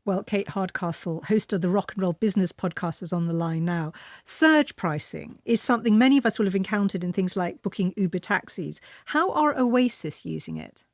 Well, Kate Hardcastle, host of the Rock and Roll Business podcast, is on the line now. Surge pricing is something many of us will have encountered in things like booking Uber taxis. How are Oasis using it?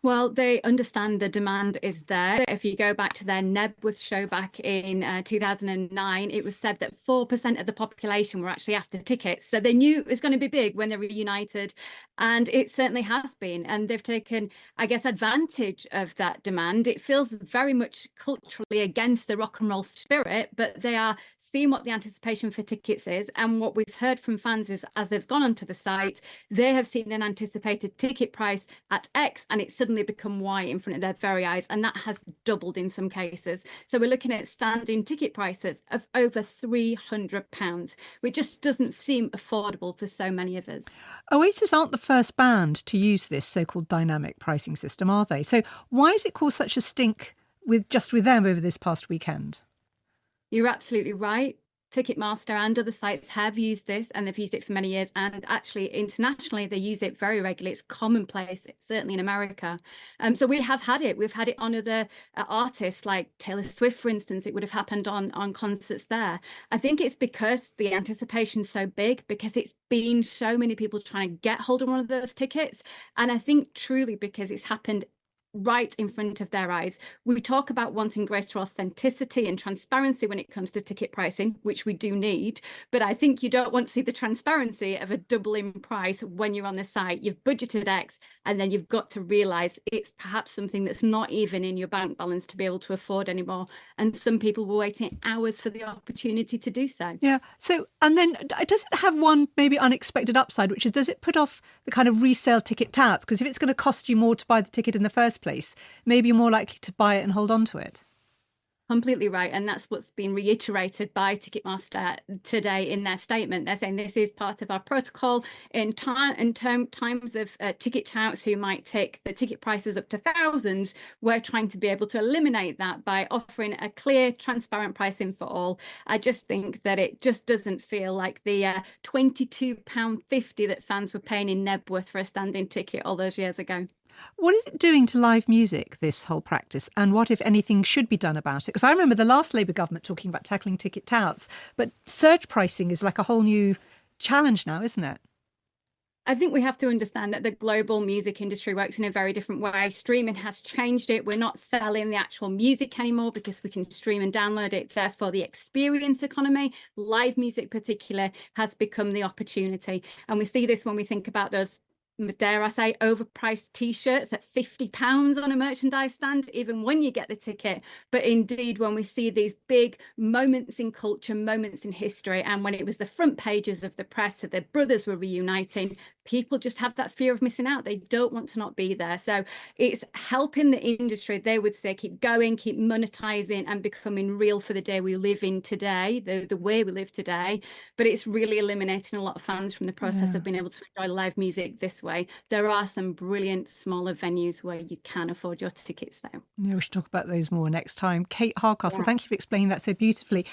Well, they understand the demand is there. If you go back to their Nebworth show back in 2009, it was said that 4% of the population were actually after tickets. So they knew it was going to be big when they reunited. And it certainly has been. And they've taken, I guess, advantage of that demand. It feels very much culturally against the rock and roll spirit, but they are seeing what the anticipation for tickets is. And what we've heard from fans is as they've gone onto the site, they have seen an anticipated ticket price at X and it's suddenly become Y in front of their very eyes, and that has doubled in some cases. So we're looking at standing ticket prices of over £300, which just doesn't seem affordable for so many of us. Oasis aren't the first band to use this so-called dynamic pricing system, are they? So why has it caused such a stink with them over this past weekend? You're absolutely right. Ticketmaster and other sites have used this, and they've used it for many years. And actually, internationally, they use it very regularly. It's commonplace, certainly in America. So we have had it. We've had it on other artists like Taylor Swift, for instance. It would have happened on concerts there. I think it's because the anticipation's so big, because it's been so many people trying to get hold of one of those tickets. And I think truly because it's happened right in front of their eyes. We talk about wanting greater authenticity and transparency when it comes to ticket pricing, which we do need, but I think you don't want to see the transparency of a double in price when you're on the site. You've budgeted X and then you've got to realize it's perhaps something that's not even in your bank balance to be able to afford anymore, and some people were waiting hours for the opportunity to do so. Yeah. So, and then does it have one maybe unexpected upside, which is, does it put off the kind of resale ticket touts? Because if it's going to cost you more to buy the ticket in the first place, maybe you're more likely to buy it and hold on to it. Completely right. And that's what's been reiterated by Ticketmaster today in their statement. They're saying this is part of our protocol times of ticket touts who might take the ticket prices up to thousands. We're trying to be able to eliminate that by offering a clear, transparent pricing for all. I just think that it just doesn't feel like the £22.50 that fans were paying in Nebworth for a standing ticket all those years ago. What is it doing to live music, this whole practice? And what, if anything, should be done about it? Because I remember the last Labour government talking about tackling ticket touts, but surge pricing is like a whole new challenge now, isn't it? I think we have to understand that the global music industry works in a very different way. Streaming has changed it. We're not selling the actual music anymore because we can stream and download it. Therefore, the experience economy, live music particular, has become the opportunity. And we see this when we think about those, dare I say, overpriced t-shirts at £50 on a merchandise stand, even when you get the ticket. But indeed, when we see these big moments in culture, moments in history, and when it was the front pages of the press that their brothers were reuniting, people just have that fear of missing out. They don't want to not be there. So it's helping the industry, they would say, keep going, keep monetizing and becoming real for the day we live in today, the way we live today. But it's really eliminating a lot of fans from the process of being able to enjoy live music this way. There are some brilliant smaller venues where you can afford your tickets though. Yeah, we should talk about those more next time. Kate Hardcastle, thank you for explaining that so beautifully.